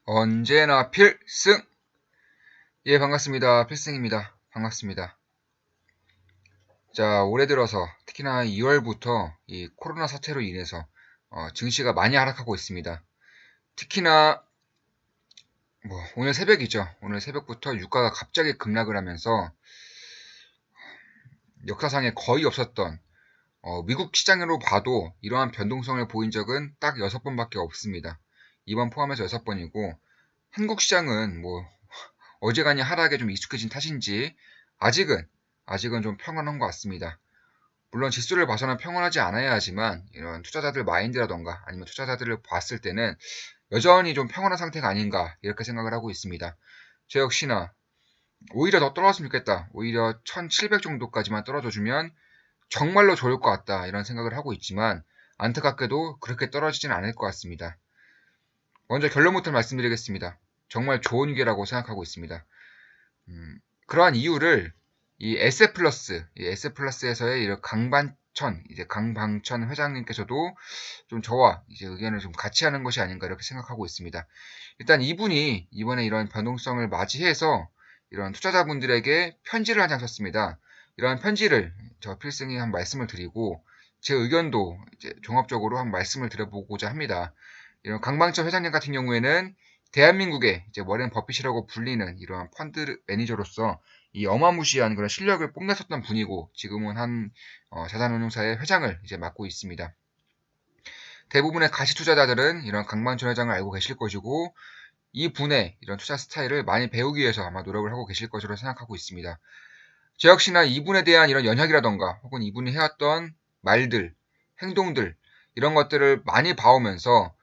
언제나 필승! 예, 반갑습니다. 필승입니다. 반갑습니다. 자, 올해 들어서 특히나 2월부터 이 코로나 사태로 인해서 증시가 많이 하락하고 있습니다. 특히나 오늘 새벽이죠. 오늘 새벽부터 유가가 갑자기 급락을 하면서 역사상에 거의 없었던 미국 시장으로 봐도 이러한 변동성을 보인 적은 딱 6번밖에 없습니다. 이번 포함해서 6번이고 한국 시장은 어지간히 하락에 좀 익숙해진 탓인지 아직은 좀 평온한 것 같습니다. 물론 지수를 봐서는 평온하지 않아야 하지만 이런 투자자들 마인드라던가 아니면 투자자들을 봤을 때는 여전히 좀 평온한 상태가 아닌가 이렇게 생각을 하고 있습니다. 저 역시나 오히려 더 떨어졌으면 좋겠다. 오히려 1700 정도까지만 떨어져주면 정말로 좋을 것 같다 이런 생각을 하고 있지만 안타깝게도 그렇게 떨어지진 않을 것 같습니다. 먼저 결론부터 말씀드리겠습니다. 정말 좋은 기회라고 생각하고 있습니다. 그러한 이유를 이 SF플러스에서의 이런 강방천 회장님께서도 좀 저와 이제 의견을 좀 같이 하는 것이 아닌가 이렇게 생각하고 있습니다. 일단 이분이 이번에 이런 변동성을 맞이해서 이런 투자자분들에게 편지를 한 장 썼습니다. 이러한 편지를 저 필승이 한 말씀을 드리고 제 의견도 이제 종합적으로 한 말씀을 드려보고자 합니다. 이런 강방천 회장님 같은 경우에는 대한민국의 이제 워렌 버핏이라고 불리는 이러한 펀드 매니저로서 이 어마무시한 그런 실력을 뽐냈었던 분이고 지금은 한 자산운용사의 회장을 이제 맡고 있습니다. 대부분의 가시 투자자들은 이런 강만천 회장을 알고 계실 것이고 이 분의 이런 투자 스타일을 많이 배우기 위해서 아마 노력을 하고 계실 것으로 생각하고 있습니다. 저 역시나 이분에 대한 이런 연혁이라던가 혹은 이분이 해왔던 말들, 행동들 이런 것들을 많이 봐오면서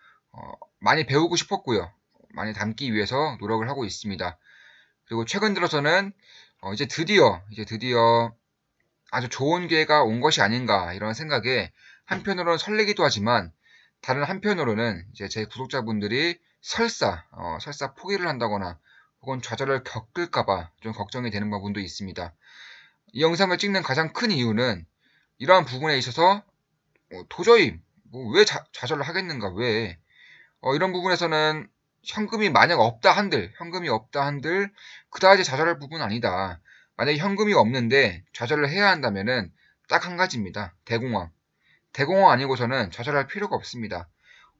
많이 배우고 싶었고요. 많이 담기 위해서 노력을 하고 있습니다. 그리고 최근 들어서는 이제 드디어 아주 좋은 기회가 온 것이 아닌가 이런 생각에 한편으로는 설레기도 하지만 다른 한편으로는 이제 제 구독자분들이 설사 포기를 한다거나 혹은 좌절을 겪을까봐 좀 걱정이 되는 부분도 있습니다. 이 영상을 찍는 가장 큰 이유는 이러한 부분에 있어서 도저히 왜 좌절을 하겠는가 왜 이런 부분에서는 현금이 없다 한들 그다지 좌절할 부분은 아니다. 만약에 현금이 없는데 좌절을 해야 한다면은 딱 한 가지입니다. 대공황. 대공황 아니고서는 좌절할 필요가 없습니다.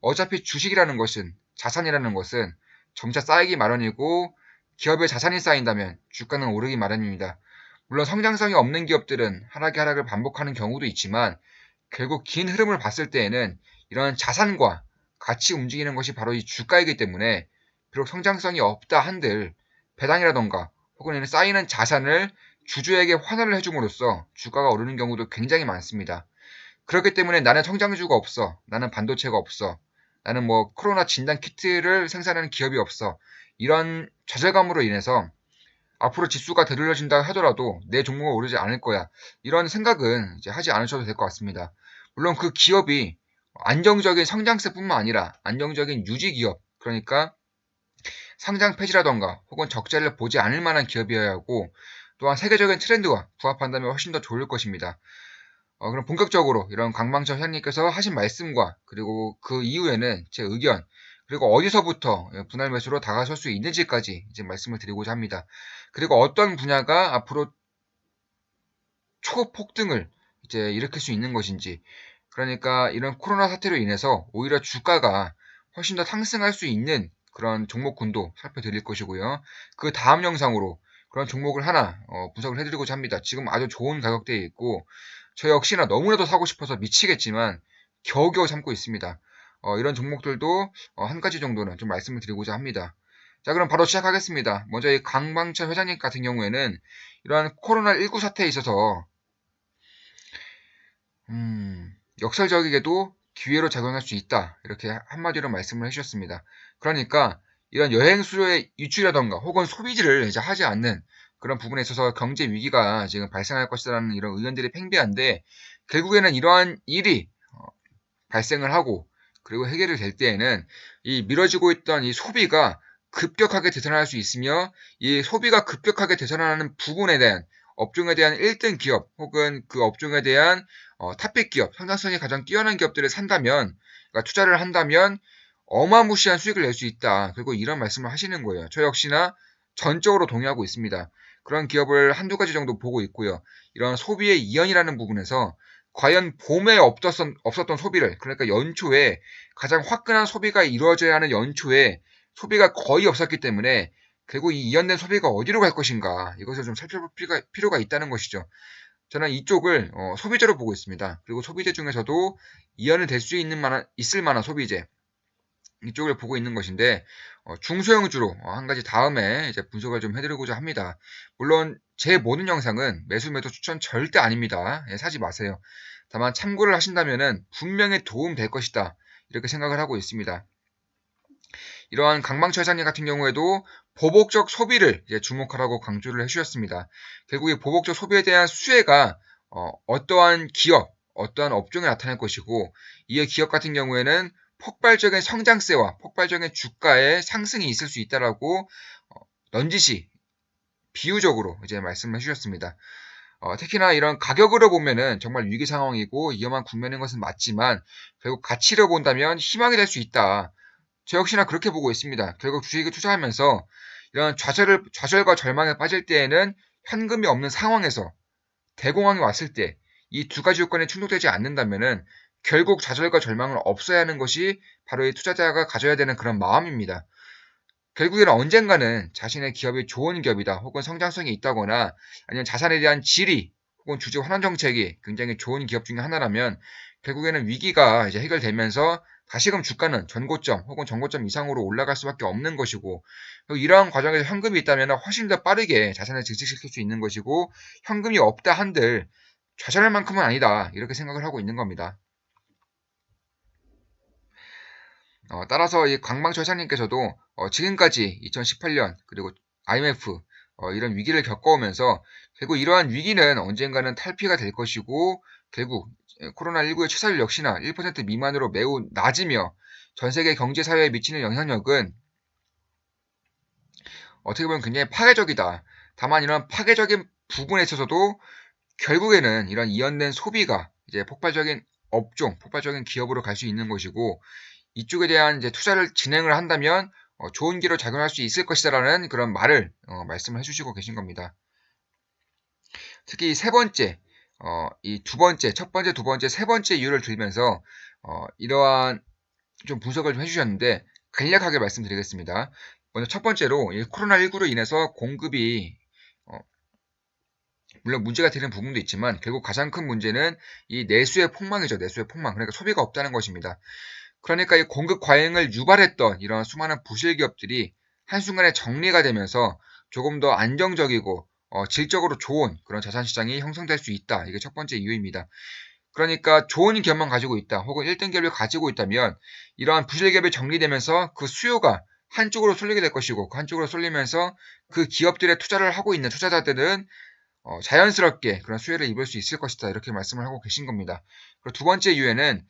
어차피 주식이라는 것은 자산이라는 것은 점차 쌓이기 마련이고 기업의 자산이 쌓인다면 주가는 오르기 마련입니다. 물론 성장성이 없는 기업들은 하락을 반복하는 경우도 있지만 결국 긴 흐름을 봤을 때에는 이런 자산과 같이 움직이는 것이 바로 이 주가이기 때문에 비록 성장성이 없다 한들 배당이라던가 혹은 쌓이는 자산을 주주에게 환원을 해줌으로써 주가가 오르는 경우도 굉장히 많습니다. 그렇기 때문에 나는 성장주가 없어. 나는 반도체가 없어. 나는 코로나 진단 키트를 생산하는 기업이 없어. 이런 좌절감으로 인해서 앞으로 지수가 되돌려진다 하더라도 내 종목은 오르지 않을 거야. 이런 생각은 이제 하지 않으셔도 될 것 같습니다. 물론 그 기업이 안정적인 성장세뿐만 아니라 안정적인 유지 기업, 그러니까 상장 폐지라던가 혹은 적자를 보지 않을 만한 기업이어야 하고 또한 세계적인 트렌드와 부합한다면 훨씬 더 좋을 것입니다. 그럼 본격적으로 이런 강방철 회장님께서 하신 말씀과 그리고 그 이후에는 제 의견 그리고 어디서부터 분할 매수로 다가설 수 있는지까지 이제 말씀을 드리고자 합니다. 그리고 어떤 분야가 앞으로 초폭등을 이제 일으킬 수 있는 것인지 그러니까 이런 코로나 사태로 인해서 오히려 주가가 훨씬 더 상승할 수 있는 그런 종목군도 살펴드릴 것이고요. 그 다음 영상으로 그런 종목을 하나 분석을 해드리고자 합니다. 지금 아주 좋은 가격대에 있고 저 역시나 너무나도 사고 싶어서 미치겠지만 겨우겨우 참고 있습니다. 이런 종목들도 한 가지 정도는 좀 말씀을 드리고자 합니다. 자, 그럼 바로 시작하겠습니다. 먼저 이 강방철 회장님 같은 경우에는 이러한 코로나19 사태에 있어서 역설적이게도 기회로 작용할 수 있다. 이렇게 한마디로 말씀을 해주셨습니다. 그러니까 이런 여행 수요의 유출이라던가 혹은 소비지를 이제 하지 않는 그런 부분에 있어서 경제 위기가 지금 발생할 것이라는 이런 의견들이 팽배한데 결국에는 이러한 일이 발생을 하고 그리고 해결이 될 때에는 이 미뤄지고 있던 이 소비가 급격하게 되살아날 수 있으며 이 소비가 급격하게 되살아나는 부분에 대한 업종에 대한 1등 기업 혹은 그 업종에 대한 탑픽 기업, 성장성이 가장 뛰어난 기업들을 산다면, 그러니까 투자를 한다면 어마무시한 수익을 낼 수 있다. 그리고 이런 말씀을 하시는 거예요. 저 역시나 전적으로 동의하고 있습니다. 그런 기업을 한두 가지 정도 보고 있고요. 이런 소비의 이연이라는 부분에서 과연 봄에 없었던 소비를, 그러니까 연초에 가장 화끈한 소비가 이루어져야 하는 연초에 소비가 거의 없었기 때문에 결국 이 이연된 소비가 어디로 갈 것인가, 이것을 좀 살펴볼 필요가 있다는 것이죠. 저는 이쪽을 소비재로 보고 있습니다. 그리고 소비재 중에서도 이연이 될 수 있을 만한 소비재, 이쪽을 보고 있는 것인데, 중소형주로 한 가지 다음에 이제 분석을 좀 해드리고자 합니다. 물론 제 모든 영상은 매수 매도 추천 절대 아닙니다. 예, 사지 마세요. 다만 참고를 하신다면은 분명히 도움 될 것이다, 이렇게 생각을 하고 있습니다. 이러한 강방철 회장님 같은 경우에도 보복적 소비를 이제 주목하라고 강조를 해주셨습니다. 결국 이 보복적 소비에 대한 수혜가 어떠한 기업, 어떠한 업종에 나타날 것이고, 이에 기업 같은 경우에는 폭발적인 성장세와 폭발적인 주가의 상승이 있을 수 있다라고 넌지시 비유적으로 이제 말씀을 해주셨습니다. 특히나 이런 가격으로 보면은 정말 위기 상황이고 위험한 국면인 것은 맞지만 결국 가치로 본다면 희망이 될 수 있다. 저 역시나 그렇게 보고 있습니다. 결국 주식에 투자하면서 이런 좌절과 절망에 빠질 때에는 현금이 없는 상황에서 대공황이 왔을 때 이 두 가지 요건이 충족되지 않는다면은 결국 좌절과 절망을 없어야 하는 것이 바로 이 투자자가 가져야 되는 그런 마음입니다. 결국에는 언젠가는 자신의 기업이 좋은 기업이다, 혹은 성장성이 있다거나 아니면 자산에 대한 질이 혹은 주주 환원 정책이 굉장히 좋은 기업 중에 하나라면 결국에는 위기가 이제 해결되면서 다시금 주가는 전고점 혹은 전고점 이상으로 올라갈 수밖에 없는 것이고, 이러한 과정에서 현금이 있다면 훨씬 더 빠르게 자산을 증식시킬 수 있는 것이고, 현금이 없다 한들 좌절할 만큼은 아니다, 이렇게 생각을 하고 있는 겁니다. 따라서 이 강방철 사님께서도 지금까지 2018년 그리고 IMF 이런 위기를 겪어오면서 결국 이러한 위기는 언젠가는 탈피가 될 것이고, 결국 코로나19의 치사율 역시나 1% 미만으로 매우 낮으며 전 세계 경제 사회에 미치는 영향력은 어떻게 보면 굉장히 파괴적이다. 다만 이런 파괴적인 부분에 있어서도 결국에는 이런 이연된 소비가 이제 폭발적인 업종, 폭발적인 기업으로 갈 수 있는 것이고, 이쪽에 대한 이제 투자를 진행을 한다면 좋은 기로 작용할 수 있을 것이다라는 그런 말을 말씀을 해주시고 계신 겁니다. 특히 세 번째, 이 두 번째, 첫 번째, 두 번째, 세 번째 이유를 들면서 이러한 좀 분석을 좀 해주셨는데 간략하게 말씀드리겠습니다. 먼저 첫 번째로 이 코로나19로 인해서 공급이 물론 문제가 되는 부분도 있지만 결국 가장 큰 문제는 이 내수의 폭망이죠. 내수의 폭망. 그러니까 소비가 없다는 것입니다. 그러니까 이 공급 과잉을 유발했던 이런 수많은 부실 기업들이 한순간에 정리가 되면서 조금 더 안정적이고 질적으로 좋은 그런 자산 시장이 형성될 수 있다. 이게 첫 번째 이유입니다. 그러니까 좋은 기업만 가지고 있다, 혹은 1등 기업을 가지고 있다면 이러한 부실 기업이 정리되면서 그 수요가 한쪽으로 쏠리게 될 것이고, 그 한쪽으로 쏠리면서 그 기업들의 투자를 하고 있는 투자자들은 자연스럽게 그런 수혜를 입을 수 있을 것이다, 이렇게 말씀을 하고 계신 겁니다. 그리고 두 번째 이유에는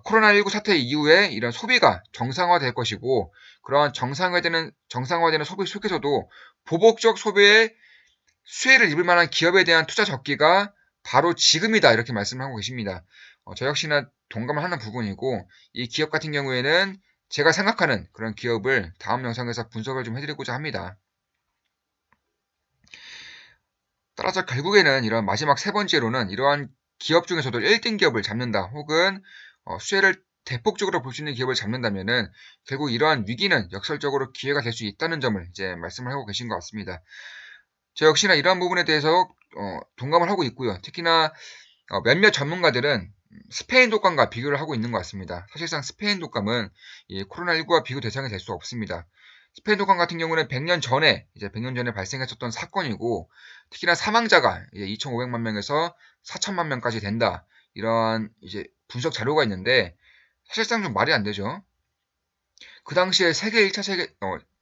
코로나19 사태 이후에 이런 소비가 정상화될 것이고, 그런 정상화되는 소비 속에서도 보복적 소비에 수혜를 입을 만한 기업에 대한 투자 적기가 바로 지금이다, 이렇게 말씀을 하고 계십니다. 저 역시나 동감을 하는 부분이고, 이 기업 같은 경우에는 제가 생각하는 그런 기업을 다음 영상에서 분석을 좀 해드리고자 합니다. 따라서 결국에는 이런 마지막 세 번째로는 이러한 기업 중에서도 1등 기업을 잡는다, 혹은 수혜를 대폭적으로 볼 수 있는 기업을 잡는다면은 결국 이러한 위기는 역설적으로 기회가 될 수 있다는 점을 이제 말씀을 하고 계신 것 같습니다. 저 역시나 이러한 부분에 대해서 동감을 하고 있고요. 특히나 몇몇 전문가들은 스페인 독감과 비교를 하고 있는 것 같습니다. 사실상 스페인 독감은 이 코로나19와 비교 대상이 될 수 없습니다. 스페인 독감 같은 경우는 100년 전에 발생했었던 사건이고, 특히나 사망자가 이제 2,500만 명에서 4천만 명까지 된다, 이런 이제 분석 자료가 있는데 사실상 좀 말이 안 되죠. 그 당시에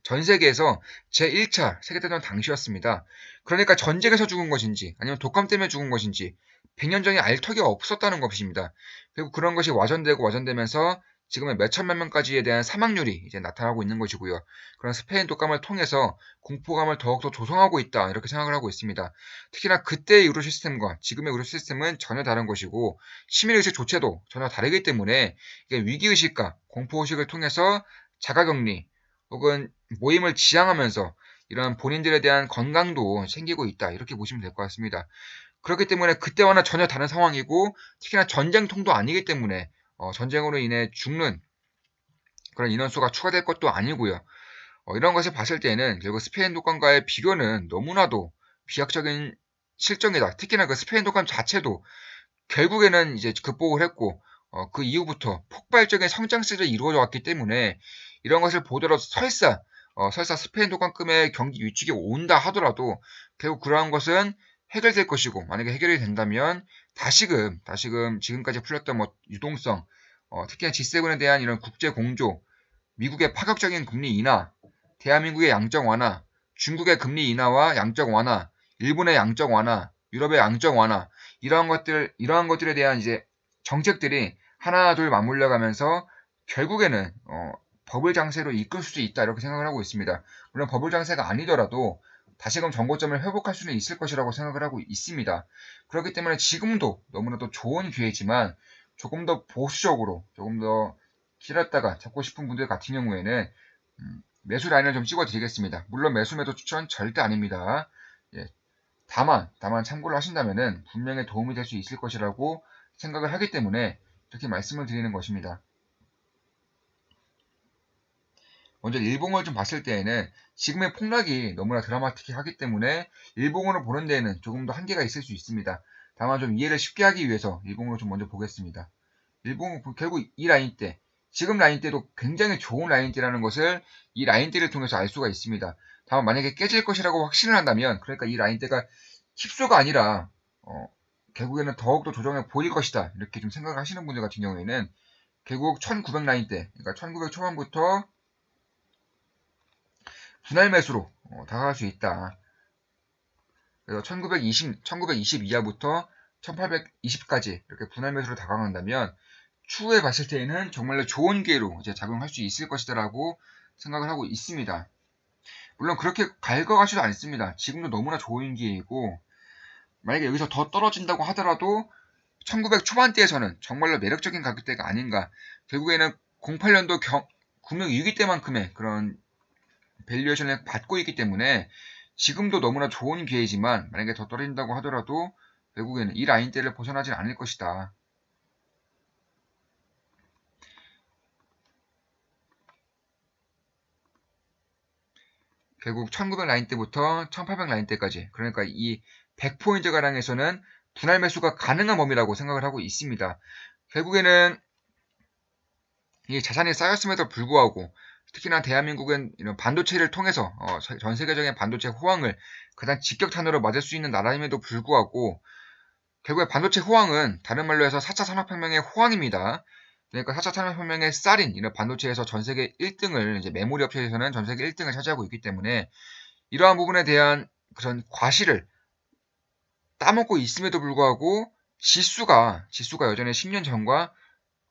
전 세계에서 제1차 세계대전 당시였습니다. 그러니까 전쟁에서 죽은 것인지 아니면 독감 때문에 죽은 것인지 100년 전에 알 턱이 없었다는 것입니다. 그리고 그런 것이 와전되고 와전되면서 지금은 몇천만 명까지에 대한 사망률이 이제 나타나고 있는 것이고요. 그런 스페인 독감을 통해서 공포감을 더욱더 조성하고 있다 이렇게 생각을 하고 있습니다. 특히나 그때의 의료 시스템과 지금의 의료 시스템은 전혀 다른 것이고 시민의식 조차도 전혀 다르기 때문에 이게 위기의식과 공포의식을 통해서 자가격리 혹은 모임을 지양하면서 이런 본인들에 대한 건강도 챙기고 있다 이렇게 보시면 될 것 같습니다. 그렇기 때문에 그때와는 전혀 다른 상황이고 특히나 전쟁통도 아니기 때문에 전쟁으로 인해 죽는 그런 인원수가 추가될 것도 아니고요. 이런 것을 봤을 때에는 결국 스페인 독감과의 비교는 너무나도 비약적인 실정이다. 특히나 그 스페인 독감 자체도 결국에는 이제 극복을 했고 그 이후부터 폭발적인 성장세를 이루어져 왔기 때문에 이런 것을 보더라도 설사 스페인 독감급의 경기 위축이 온다 하더라도 결국 그러한 것은 해결될 것이고 만약에 해결이 된다면 다시금 지금까지 풀렸던 뭐 유동성 특히나 G7에 대한 이런 국제 공조 미국의 파격적인 금리 인하 대한민국의 양적 완화 중국의 금리 인하와 양적 완화 일본의 양적 완화 유럽의 양적 완화 이러한 것들에 대한 이제 정책들이 하나 둘 맞물려 가면서 결국에는 버블 장세로 이끌 수 있다 이렇게 생각을 하고 있습니다. 물론 버블 장세가 아니더라도 다시금 정고점을 회복할 수는 있을 것이라고 생각을 하고 있습니다. 그렇기 때문에 지금도 너무나도 좋은 기회지만 조금 더 보수적으로 조금 더 길었다가 잡고 싶은 분들 같은 경우에는 매수 라인을 좀 찍어 드리겠습니다. 물론 매수 매도 추천 절대 아닙니다. 예, 다만 참고를 하신다면은 분명히 도움이 될 수 있을 것이라고 생각을 하기 때문에 이렇게 말씀을 드리는 것입니다. 먼저 일봉을 좀 봤을 때에는 지금의 폭락이 너무나 드라마틱하기 때문에 일봉으로 보는 데에는 조금 더 한계가 있을 수 있습니다. 다만 좀 이해를 쉽게 하기 위해서 일봉으로 좀 먼저 보겠습니다. 일봉은 결국 이 라인대, 지금 라인대도 굉장히 좋은 라인대라는 것을 이 라인대를 통해서 알 수가 있습니다. 다만 만약에 깨질 것이라고 확신을 한다면, 그러니까 이 라인대가 힙소가 아니라 결국에는 더욱더 조정해 보일 것이다 이렇게 좀 생각을 하시는 분들 같은 경우에는 결국 1900 라인대, 그러니까 1900 초반부터 분할 매수로 다가갈 수 있다. 그래서 1920 이하부터 1820까지 이렇게 분할 매수로 다가간다면 추후에 봤을 때에는 정말로 좋은 기회로 이제 작용할 수 있을 것이다라고 생각을 하고 있습니다. 물론 그렇게 갈거가지도 않습니다. 지금도 너무나 좋은 기회이고 만약에 여기서 더 떨어진다고 하더라도 1900 초반대에서는 정말로 매력적인 가격대가 아닌가. 결국에는 08년도 금융위기 때만큼의 그런 밸류에이션을 받고 있기 때문에 지금도 너무나 좋은 기회이지만 만약에 더 떨어진다고 하더라도 결국에는 이 라인대를 벗어나진 않을 것이다. 결국 1900 라인대부터 1800 라인대까지 그러니까 이 100포인트 가량에서는 분할 매수가 가능한 범위라고 생각을 하고 있습니다. 결국에는 이 자산이 쌓였음에도 불구하고 특히나 대한민국은 이런 반도체를 통해서 전 세계적인 반도체 호황을 가장 직격탄으로 맞을 수 있는 나라임에도 불구하고 결국에 반도체 호황은 다른 말로 해서 4차 산업혁명의 호황입니다. 그러니까 4차 산업혁명의 쌀인 이런 반도체에서 전 세계 1등을 이제 메모리 업체에서는 전 세계 1등을 차지하고 있기 때문에 이러한 부분에 대한 그런 과실을 따먹고 있음에도 불구하고 지수가 여전히 10년 전과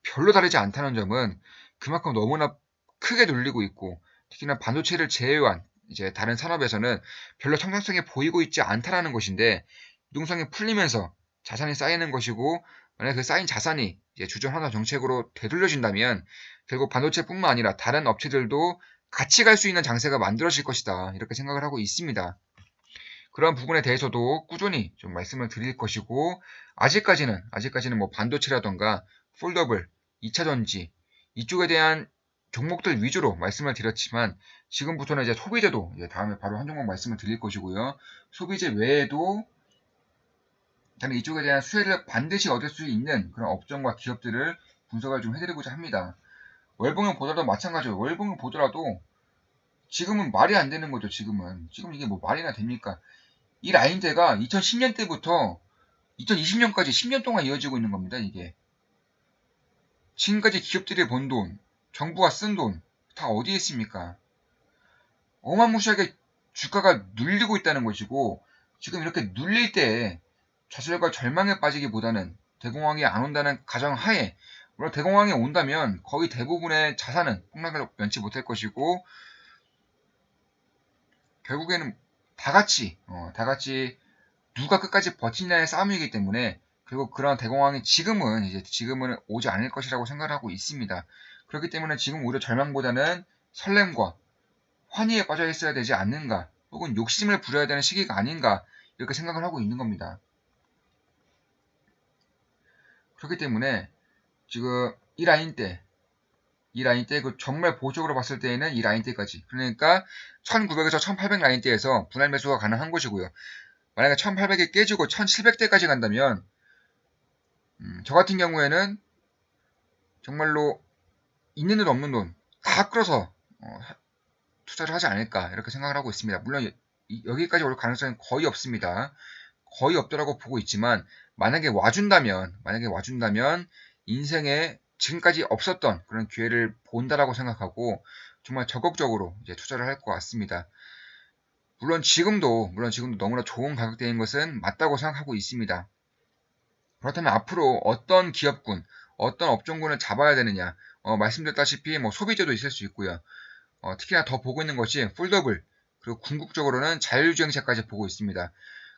별로 다르지 않다는 점은 그만큼 너무나 크게 눌리고 있고 특히나 반도체를 제외한 이제 다른 산업에서는 별로 성장성이 보이고 있지 않다라는 것인데 유동성이 풀리면서 자산이 쌓이는 것이고 만약 그 쌓인 자산이 이제 주전 환원 정책으로 되돌려진다면 결국 반도체뿐만 아니라 다른 업체들도 같이 갈 수 있는 장세가 만들어질 것이다 이렇게 생각을 하고 있습니다. 그런 부분에 대해서도 꾸준히 좀 말씀을 드릴 것이고 아직까지는 뭐 반도체라던가 폴더블, 2차 전지 이쪽에 대한 종목들 위주로 말씀을 드렸지만 지금부터는 이제 소비재도 이제 다음에 바로 한 종목 말씀을 드릴 것이고요. 소비재 외에도 저는 이쪽에 대한 수혜를 반드시 얻을 수 있는 그런 업종과 기업들을 분석을 좀 해드리고자 합니다. 월봉을 보더라도 마찬가지로 월봉을 보더라도 지금은 말이 안 되는 거죠. 지금 이게 뭐 말이나 됩니까? 이 라인대가 2010년 때부터 2020년까지 10년 동안 이어지고 있는 겁니다. 이게 지금까지 기업들이 번 돈, 정부가 쓴 돈 다 어디에 있습니까? 어마무시하게 주가가 눌리고 있다는 것이고 지금 이렇게 눌릴 때 좌절과 절망에 빠지기보다는 대공황이 안 온다는 가정하에 물론 대공황이 온다면 거의 대부분의 자산은 폭락을 면치 못할 것이고 결국에는 다 같이 누가 끝까지 버티냐의 싸움이기 때문에 결국 그런 대공황이 지금은 오지 않을 것이라고 생각하고 있습니다. 그렇기 때문에 지금 오히려 절망보다는 설렘과 환희에 빠져 있어야 되지 않는가, 혹은 욕심을 부려야 되는 시기가 아닌가 이렇게 생각을 하고 있는 겁니다. 그렇기 때문에 지금 이 라인 때 그 정말 보수적으로 봤을 때에는 이 라인 때까지, 그러니까 1900에서 1800 라인 때에서 분할 매수가 가능한 것이고요. 만약에 1800이 깨지고 1700대까지 간다면 저 같은 경우에는 정말로 있는 돈 없는 돈 다 끌어서 투자를 하지 않을까 이렇게 생각을 하고 있습니다. 물론 여기까지 올 가능성은 거의 없습니다. 거의 없더라고 보고 있지만 만약에 와준다면 인생에 지금까지 없었던 그런 기회를 본다라고 생각하고 정말 적극적으로 이제 투자를 할 것 같습니다. 물론 지금도 너무나 좋은 가격대인 것은 맞다고 생각하고 있습니다. 그렇다면 앞으로 어떤 기업군, 어떤 업종군을 잡아야 되느냐? 말씀드렸다시피 뭐 소비재도 있을 수 있고요. 특히나 더 보고 있는 것이 폴더블, 그리고 궁극적으로는 자율주행차까지 보고 있습니다.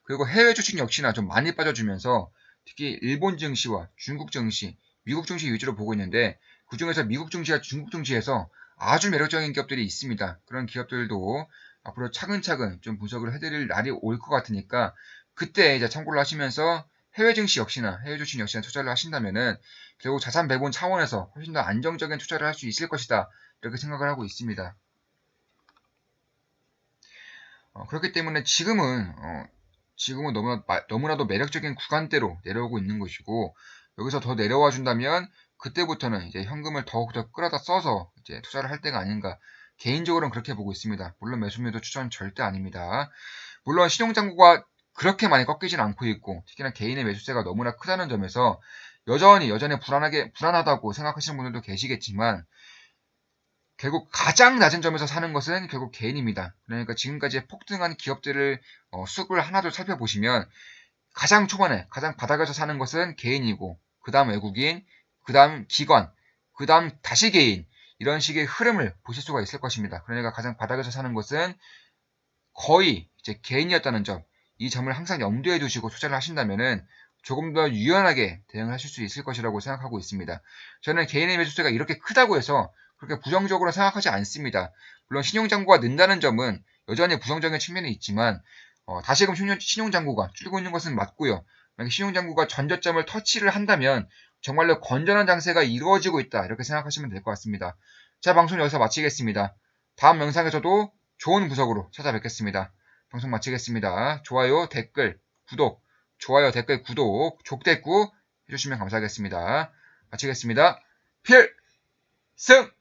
그리고 해외 주식 역시나 좀 많이 빠져주면서 특히 일본 증시와 중국 증시, 미국 증시 위주로 보고 있는데 그 중에서 미국 증시와 중국 증시에서 아주 매력적인 기업들이 있습니다. 그런 기업들도 앞으로 차근차근 좀 분석을 해드릴 날이 올 것 같으니까 그때 이제 참고를 하시면서 해외 증시 역시나 해외 주식 역시나 투자를 하신다면은 결국 자산 배분 차원에서 훨씬 더 안정적인 투자를 할 수 있을 것이다. 이렇게 생각을 하고 있습니다. 그렇기 때문에 지금은 너무나도 매력적인 구간대로 내려오고 있는 것이고 여기서 더 내려와 준다면 그때부터는 이제 현금을 더욱더 끌어다 써서 이제 투자를 할 때가 아닌가. 개인적으로는 그렇게 보고 있습니다. 물론 매수매도 추천 절대 아닙니다. 물론 신용장구가 그렇게 많이 꺾이진 않고 있고 특히나 개인의 매수세가 너무나 크다는 점에서 여전히 불안하다고 생각하시는 분들도 계시겠지만 결국 가장 낮은 점에서 사는 것은 결국 개인입니다. 그러니까 지금까지 폭등한 기업들을 쑥을 하나둘 살펴보시면 가장 초반에 가장 바닥에서 사는 것은 개인이고 그 다음 외국인, 그 다음 기관, 그 다음 다시 개인, 이런 식의 흐름을 보실 수가 있을 것입니다. 그러니까 가장 바닥에서 사는 것은 거의 이제 개인이었다는 점, 이 점을 항상 염두에 두시고 투자를 하신다면은 조금 더 유연하게 대응을 하실 수 있을 것이라고 생각하고 있습니다. 저는 개인의 매수세가 이렇게 크다고 해서 그렇게 부정적으로 생각하지 않습니다. 물론 신용장구가 는다는 점은 여전히 부정적인 측면이 있지만 다시금 신용장구가 줄고 있는 것은 맞고요. 만약 신용장구가 전저점을 터치를 한다면 정말로 건전한 장세가 이루어지고 있다 이렇게 생각하시면 될 것 같습니다. 자, 방송 여기서 마치겠습니다. 다음 영상에서도 좋은 분석으로 찾아뵙겠습니다. 방송 마치겠습니다. 좋아요, 댓글, 구독, 족대꾸 해주시면 감사하겠습니다. 마치겠습니다. 필승!